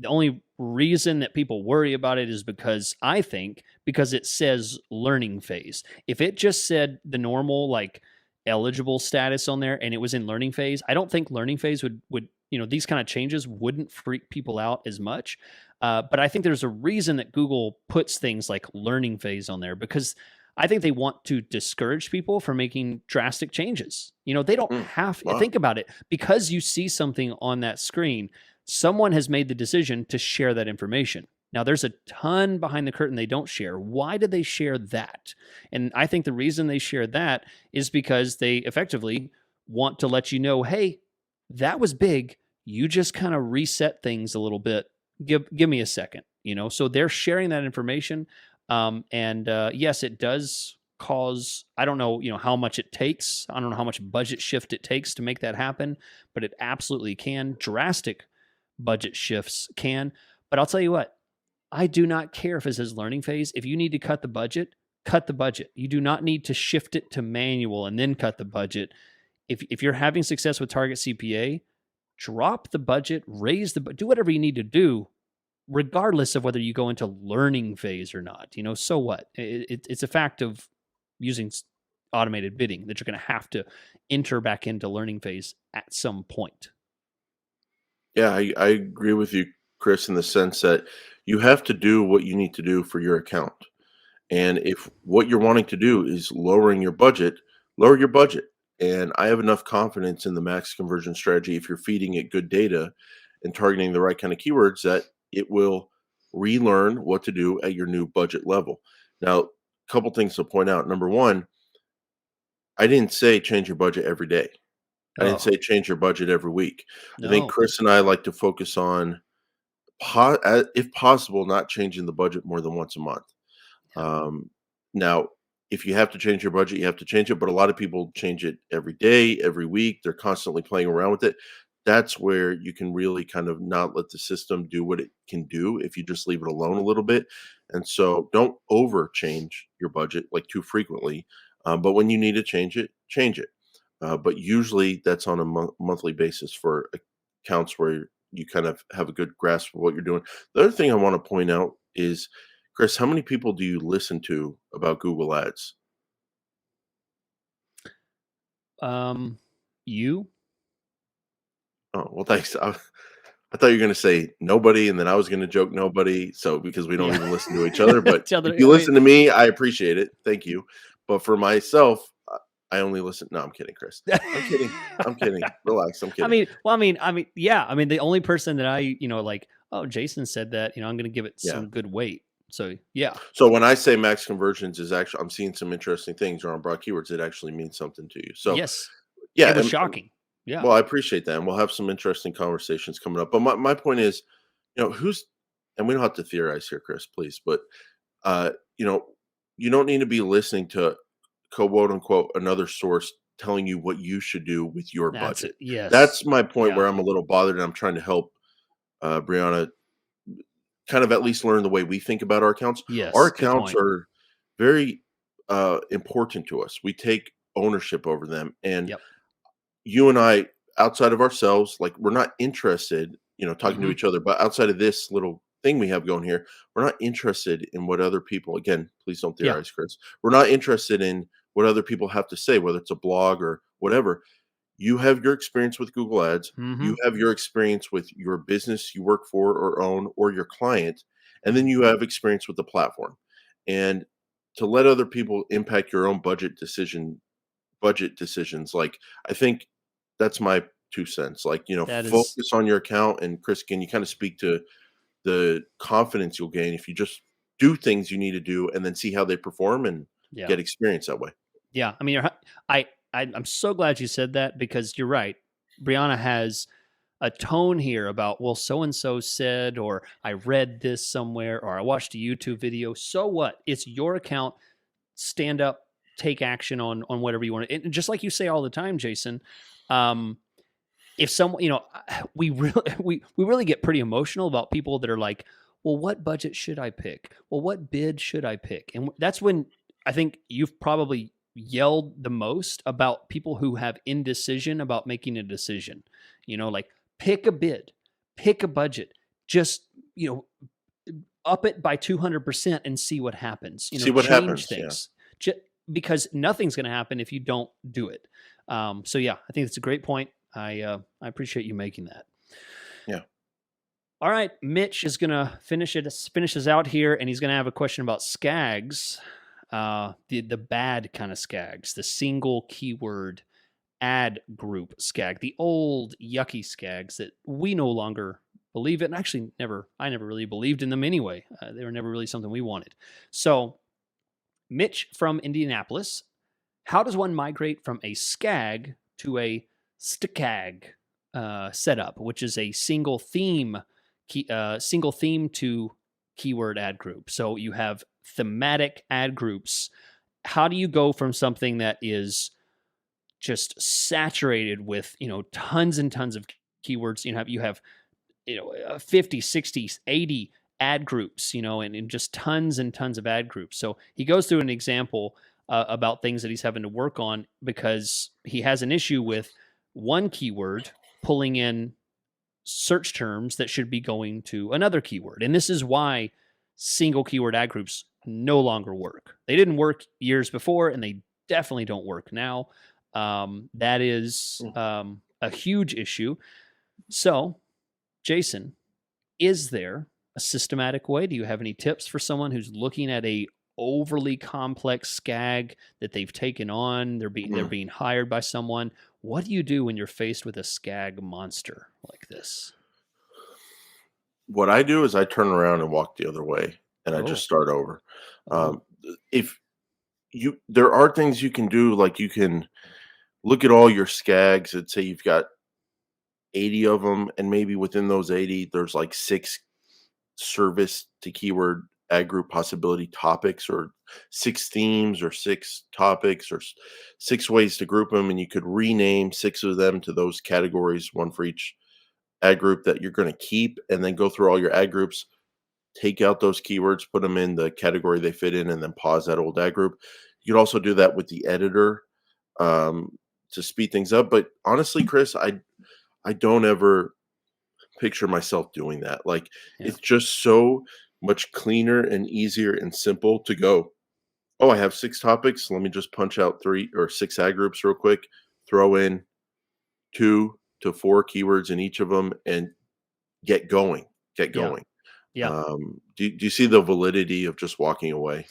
B: only reason that people worry about it is because it says learning phase. If it just said the normal, like, eligible status on there and it was in learning phase, I don't think learning phase would these kind of changes wouldn't freak people out as much. But I think there's a reason that Google puts things like learning phase on there, because I think they want to discourage people from making drastic changes. They don't have to think about it, because you see something on that screen. Someone has made the decision to share that information. Now, there's a ton behind the curtain they don't share. Why did they share that? And I think the reason they shared that is because they effectively want to let you know, hey, that was big. You just kind of reset things a little bit. Give me a second, So they're sharing that information. Yes, it does cause, I don't know, how much it takes. I don't know how much budget shift it takes to make that happen, but it absolutely can. Drastic budget shifts can. But I'll tell you what, I do not care if it says learning phase. If you need to cut the budget, cut the budget. You do not need to shift it to manual and then cut the budget. If you're having success with target CPA, drop the budget, do whatever you need to do, regardless of whether you go into learning phase or not. So what? It's a fact of using automated bidding that you're going to have to enter back into learning phase at some point.
A: Yeah, I agree with you, Chris, in the sense that you have to do what you need to do for your account. And if what you're wanting to do is lower your budget, And I have enough confidence in the max conversion strategy if you're feeding it good data and targeting the right kind of keywords that it will relearn what to do at your new budget level. Now, a couple things to point out. Number one, I didn't say change your budget every day. I didn't
B: Oh,
A: say change your budget every week. I think
B: no.
A: Chris and I like to focus on, if possible, not changing the budget more than once a month.
B: Yeah.
A: Now, if you have to change your budget, you have to change it, but a lot of people change it every day, every week. They're constantly playing around with it. That's where you can really kind of not let the system do what it can do if you just leave it alone a little bit. And so don't over change your budget like too frequently. But when you need to change it, change it. But usually that's on a monthly basis for accounts where you kind of have a good grasp of what you're doing. The other thing I want to point out is, Chris, how many people do you listen to about Google Ads?
B: You?
A: Oh, well, thanks. I thought you were going to say nobody, and then I was going to joke nobody. So because we don't
B: Yeah.
A: even listen to each other, but
B: Each other,
A: if you
B: I mean,
A: listen to me, I appreciate it. Thank you. But for myself, I only listen. No, I'm kidding, Chris. I'm kidding. I'm kidding. Relax. I'm
B: I
A: kidding.
B: mean, well, yeah. I mean, the only person that I, like, oh, Jason said that, I'm going to give it
A: Yeah.
B: some good weight. So, yeah.
A: So when I say max conversions is actually, I'm seeing some interesting things or on broad keywords. It actually means something to you. So
B: Yes.
A: yeah,
B: It was shocking. Yeah.
A: well, I appreciate that, and we'll have some interesting conversations coming up. But my point is, who's, and we don't have to theorize here, Chris, please, but uh, you know, you don't need to be listening to quote unquote another source telling you what you should do with your
B: That's
A: budget.
B: it. Yes.
A: That's my point
B: Yeah.
A: where I'm a little bothered, and I'm trying to help Brianna kind of at least learn the way we think about our accounts. Our
B: Yes. Good
A: accounts
B: point.
A: are very important to us. We take ownership over them, and
B: Yep.
A: you and I, outside of ourselves, like we're not interested, talking to
B: Hmm.
A: each other, but outside of this little thing we have going here, we're not interested in what other people, again, please don't
B: Yeah.
A: theorize, Chris. We're not interested in what other people have to say, whether it's a blog or whatever. You have your experience with Google Ads,
B: Hmm.
A: you have your experience with your business you work for or own or your client, and then
B: Hmm.
A: you have experience with the platform. And to let other people impact your own budget decisions, like, I think that's my 2 cents. Like,
B: That is,
A: focus on your account, and Chris, can you kinda speak to the confidence you'll gain if you just do things you need to do and then see how they perform and
B: yeah.
A: get experience that way?
B: Yeah. I mean, I'm so glad you said that because you're right. Brianna has a tone here about, well, so and so said, or I read this somewhere, or I watched a YouTube video. So what? It's your account. Stand up, take action on whatever you want. And just like you say all the time, Jason, um, if someone, we really we really get pretty emotional about people that are like, well, what budget should I pick? Well, what bid should I pick? And that's when I think you've probably yelled the most about people who have indecision about making a decision. Like, pick a bid, pick a budget, just, up it by 200% and see what happens.
A: See what
B: Change
A: happens, yeah.
B: things. Because nothing's going to happen if you don't do it. So yeah, I think that's a great point. I appreciate you making that.
A: Yeah.
B: All right, Mitch is gonna finishes out here, and he's gonna have a question about SKAGs, the bad kind of SKAGs, the single keyword ad group SKAG, the old yucky SKAGs that we no longer believe in. Actually, I never really believed in them anyway. They were never really something we wanted. So, Mitch from Indianapolis, how does one migrate from a SKAG to a SKAG setup, which is a single theme to keyword ad group? So you have thematic ad groups. How do you go from something that is just saturated with, tons and tons of keywords? You have 50, 60, 80 ad groups, and just tons and tons of ad groups. So he goes through an example about things that he's having to work on because he has an issue with one keyword pulling in search terms that should be going to another keyword. And this is why single keyword ad groups no longer work. They didn't work years before, and they definitely don't work now. That is a huge issue. So, Jason, is there a systematic way? Do you have any tips for someone who's looking at a overly complex SKAG that they've taken on. They're being hired by someone. What do you do when you're faced with a SKAG monster like this?
A: What I do is I turn around and walk the other way, and I just
B: Oh,
A: start over.
B: oh,
A: Um, if there are things you can do, like you can look at all your SKAGs and say you've got 80 of them, and maybe within those 80, there's like 6 service to keyword ad group possibility topics, or 6 themes, or 6 topics, or 6 ways to group them, and you could rename 6 of them to those categories, one for each ad group that you're going to keep, and then go through all your ad groups, take out those keywords, put them in the category they fit in, and then pause that old ad group. You could also do that with the editor, um, to speed things up. But honestly, Chris, I don't ever picture myself doing that. Like,
B: yeah,
A: it's just so much cleaner and easier and simple to go, oh, I have 6 topics. Let me just punch out 3 or 6 ad groups real quick, throw in 2 to 4 keywords in each of them, and get going. Get
B: yeah,
A: going.
B: yeah.
A: Do you see the validity of just walking away?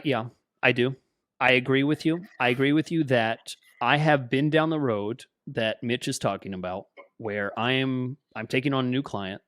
B: Yeah, I do. I agree with you. I agree with you that I have been down the road that Mitch is talking about, where I'm taking on a new client,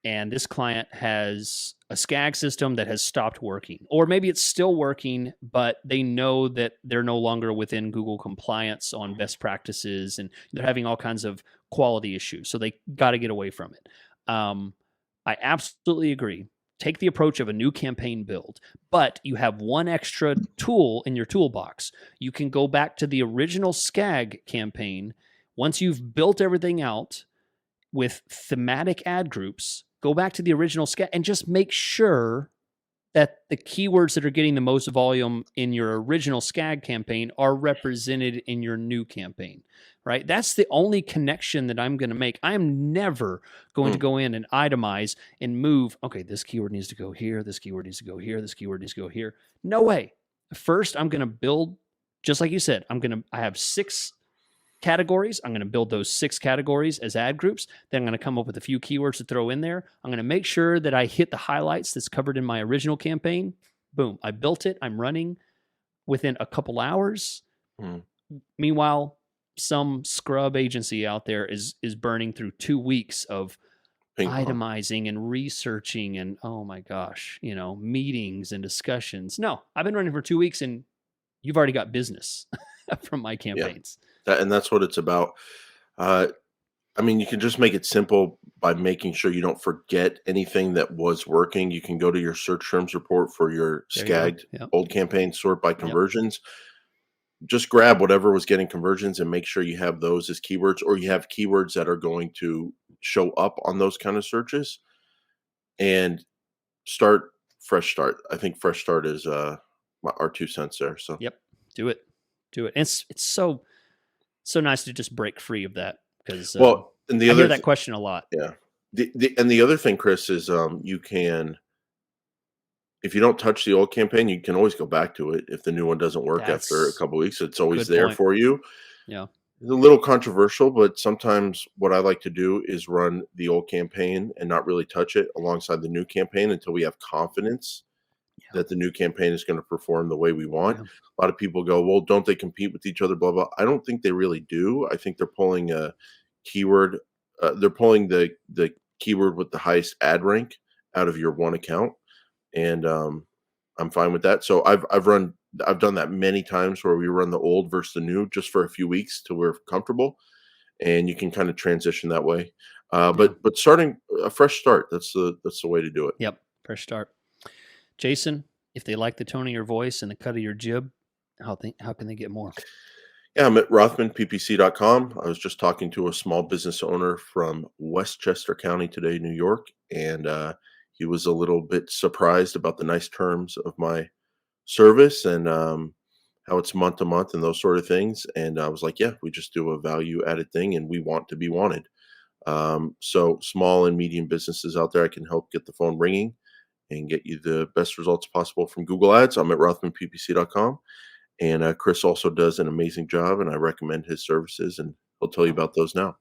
B: and this client has a SKAG system that has stopped working, or maybe it's still working, but they know that they're no longer within Google compliance on best practices, and they're having all kinds of quality issues, so they got to get away from it. I absolutely agree. Take the approach of a new campaign build, but you have one extra tool in your toolbox. You can go back to the original SKAG campaign once you've built everything out with thematic ad groups. Go back to the original SKAG and just make sure that the keywords that are getting the most volume in your original SKAG campaign are represented in your new campaign, right? That's the only connection that I'm going to make. I am never going to
A: Hmm.
B: go in and itemize and move, okay, this keyword needs to go here, this keyword needs to go here, this keyword needs to go here. No way. First, I'm going to build, just like you said, I have 6 categories. I'm going to build those 6 categories as ad groups. Then I'm going to come up with a few keywords to throw in there. I'm going to make sure that I hit the highlights that's covered in my original campaign. Boom, I built it. I'm running within a couple hours.
A: Hmm.
B: Meanwhile, some scrub agency out there is burning through 2 weeks of
A: Ping pong.
B: itemizing and researching and, oh my gosh, meetings and discussions. No, I've been running for 2 weeks and you've already got business from my
A: Yeah,
B: campaigns.
A: that's what it's about. Uh, I mean, you can just make it simple by making sure you don't forget anything that was working. You can go to your search terms report for your
B: There you go.
A: SKAG'd
B: Yep.
A: old campaign, sort by
B: Yep.
A: conversions. Just grab whatever was getting conversions and make sure you have those as keywords, or you have keywords that are going to show up on those kind of searches, and start fresh start. I think fresh start is our 2 cents there. So,
B: Yep. Do it. Do it. And it's so nice to just break free of that because
A: well, and the
B: I hear
A: other
B: that question a lot.
A: yeah. The other thing, Chris, is you can, if you don't touch the old campaign, you can always go back to it if the new one doesn't work after a
B: That's
A: couple weeks. It's always
B: good
A: there
B: point.
A: for you.
B: Yeah.
A: It's a little controversial, but sometimes what I like to do is run the old campaign and not really touch it alongside the new campaign until we have confidence
B: Yeah.
A: that the new campaign is going to perform the way we want.
B: Yeah.
A: A lot of people go, well, don't they compete with each other? Blah, blah. I don't think they really do. I think they're pulling a keyword. They're pulling the keyword with the highest ad rank out of your one account, and I'm fine with that. So I've done that many times where we run the old versus the new just for a few weeks till we're comfortable, and you can kind of transition that way.
B: Yeah.
A: But starting a fresh start, that's the way to do it.
B: Yep. Fresh start. Jason, if they like the tone of your voice and the cut of your jib, how can they get more?
A: Yeah, I'm at rothmanppc.com. I was just talking to a small business owner from Westchester County today, New York, and he was a little bit surprised about the nice terms of my service, and how it's month to month and those sort of things. And I was like, yeah, we just do a value added thing, and we want to be wanted. So small and medium businesses out there, I can help get the phone ringing and get you the best results possible from Google Ads. I'm at rothmanppc.com. And Chris also does an amazing job, and I recommend his services, and he'll tell you
B: Oh.
A: about those now.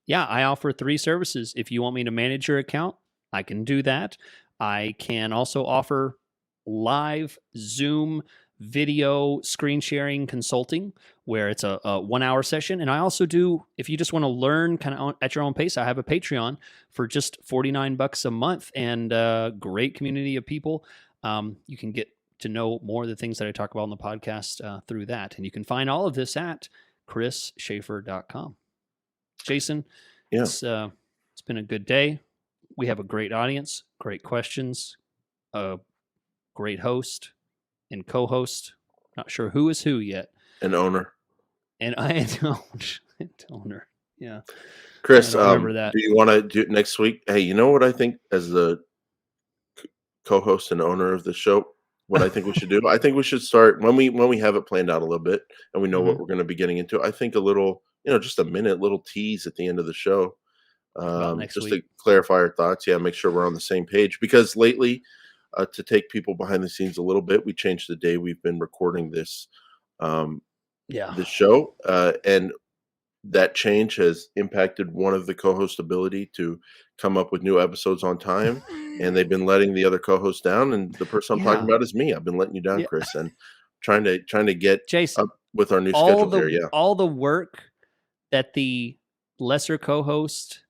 B: Yeah, I offer 3 services. If you want me to manage your account, I can do that. I can also offer live Zoom video screen sharing consulting where it's a 1 hour session. And I also do, if you just want to learn kind of at your own pace, I have a Patreon for just $49 a month and a great community of people. You can get to know more of the things that I talk about on the podcast through that. And you can find all of this at chrisschaefer.com. Jason,
A: Yeah.
B: it's been a good day. We have a great audience, great questions, a great host and co-host. Not sure who is who yet.
A: An owner.
B: And I don't. Owner. Yeah.
A: Chris,
B: remember that.
A: Do you want to do it next week? Hey, you know what I think as the co-host and owner of the show, what I think we should do? I think we should start when we have it planned out a little bit and we know what we're going to be getting into. I think a little, just a minute, little tease at the end of the show.
B: Next
A: just
B: week.
A: to clarify our thoughts. Yeah, make sure we're on the same page because lately, to take people behind the scenes a little bit, we changed the day we've been recording this this show, and that change has impacted one of the co-host ability to come up with new episodes on time, and they've been letting the other co-host down, and the person I'm talking about is me. I've been letting you down, Chris, and trying to get
B: Jason
A: up with our new schedule here. Yeah,
B: all the work that the lesser co-host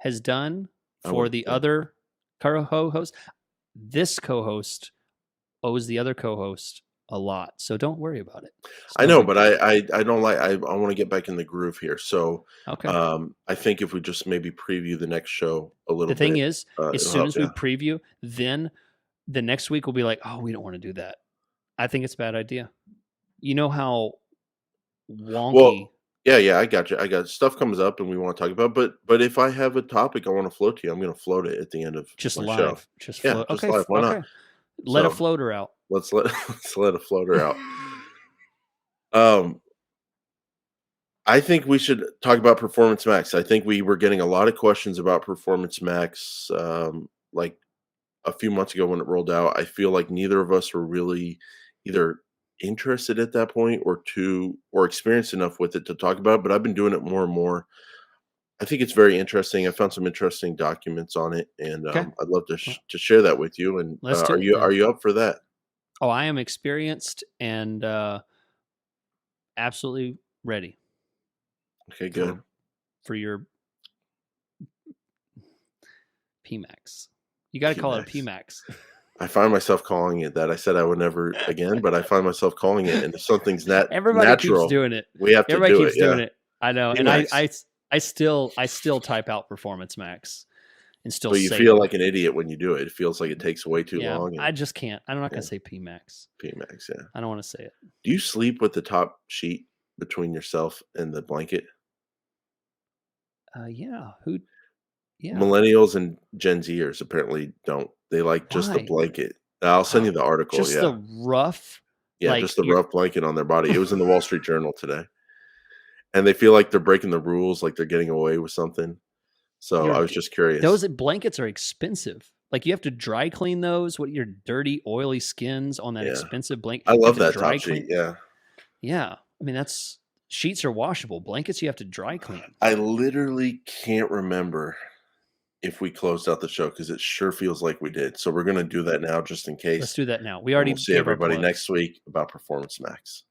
B: has done for the other co-host, this co-host owes the other co-host a lot, so don't worry about it.
A: I know, but I don't like. I want to get back in the groove here. So,
B: okay.
A: I think if we just maybe preview the next show a little bit.
B: The thing is, as soon as we preview, then the next week we'll be like, oh, we don't want to do that. I think it's a bad idea. You know how wonky.
A: Well, yeah, I got you. Stuff comes up and we want to talk about, but if I have a topic I want to float to you, I'm going to float it at the end of
B: just
A: my
B: live.
A: show.
B: Just
A: yeah,
B: float.
A: just
B: Okay,
A: live. Why not?
B: Let a floater out.
A: Let's let a floater out. I think we should talk about Performance Max. I think we were getting a lot of questions about Performance Max, like a few months ago when it rolled out. I feel like neither of us were really either interested at that point or experienced enough with it to talk about it, but I've been doing it more and more. I think it's very interesting. I found some interesting documents on it, and I'd love to share that with you. And are you up for that?
B: Oh, I am experienced and absolutely ready.
A: Okay, good.
B: For your PMAX. You got to call it a PMAX.
A: I find myself calling it that. I said I would never again, but I find myself calling it, and if something's
B: everybody
A: natural,
B: keeps doing it.
A: We have to
B: everybody
A: do
B: keeps
A: it.
B: Doing it. I know,
A: PMAX.
B: And I still type out Performance Max and still.
A: But you feel like an idiot when you do it. It feels like it takes way too long. And,
B: I just can't. I'm not going to say PMAX.
A: PMAX, yeah.
B: I don't want to say it.
A: Do you sleep with the top sheet between yourself and the blanket?
B: Yeah. Yeah.
A: Millennials and Gen Zers apparently don't. They like just the blanket. I'll send you the article.
B: Just the rough.
A: Yeah, just the rough blanket on their body. It was in the Wall Street Journal today. And they feel like they're breaking the rules, like they're getting away with something. So I was just curious.
B: Those blankets are expensive. Like you have to dry clean those. What your dirty, oily skins on that expensive blanket.
A: I love that top sheet. Yeah.
B: Yeah. I mean, sheets are washable. Blankets you have to dry clean.
A: I literally can't remember if we closed out the show because it sure feels like we did. So we're going to do that now just in case.
B: Let's do that now. We'll see
A: everybody next week about Performance Max.